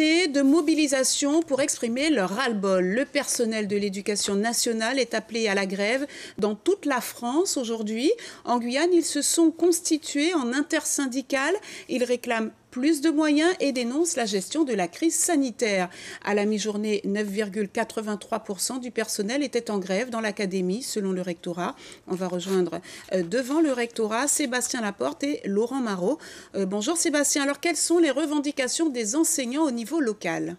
De mobilisation pour exprimer leur ras-le-bol. Le personnel de l'éducation nationale est appelé à la grève dans toute la France aujourd'hui. En Guyane, ils se sont constitués en intersyndicales. Ils réclament plus de moyens et dénoncent la gestion de la crise sanitaire. À la mi-journée, 9,83% du personnel était en grève dans l'académie, selon le rectorat. On va rejoindre devant le rectorat Sébastien Laporte et Laurent Marot. Bonjour Sébastien. Alors, quelles sont les revendications des enseignants au niveau local ?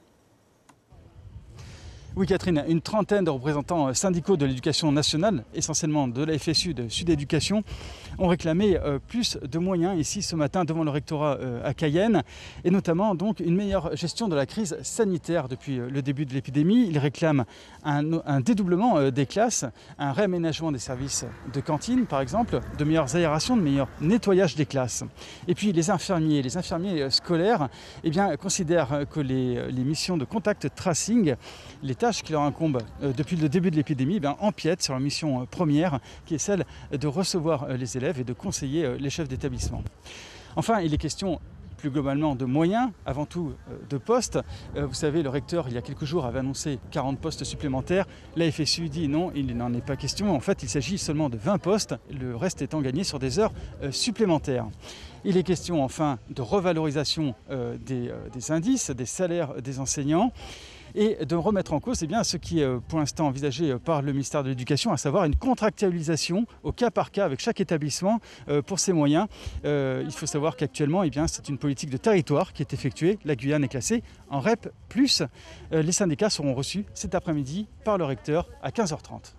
Oui Catherine, une trentaine de représentants syndicaux de l'éducation nationale, essentiellement de la FSU, de Sud Éducation, ont réclamé plus de moyens ici ce matin devant le rectorat à Cayenne, et notamment donc une meilleure gestion de la crise sanitaire depuis le début de l'épidémie. Ils réclament un dédoublement des classes, un réaménagement des services de cantine par exemple, de meilleures aérations, de meilleur nettoyage des classes. Et puis les infirmiers scolaires considèrent que les missions de contact tracing, les tâches qui leur incombent depuis le début de l'épidémie, empiètent sur la mission première qui est celle de recevoir les élèves et de conseiller les chefs d'établissement. Enfin, il est question plus globalement de moyens, avant tout de postes. Vous savez, le recteur, il y a quelques jours, avait annoncé 40 postes supplémentaires. La FSU dit non, il n'en est pas question. En fait, il s'agit seulement de 20 postes, le reste étant gagné sur des heures supplémentaires. Il est question enfin de revalorisation des indices, des salaires des enseignants, et de remettre en cause ce qui est pour l'instant envisagé par le ministère de l'Éducation, à savoir une contractualisation au cas par cas avec chaque établissement pour ses moyens. Il faut savoir qu'actuellement, c'est une politique de territoire qui est effectuée. La Guyane est classée en REP+. Les syndicats seront reçus cet après-midi par le recteur à 15h30.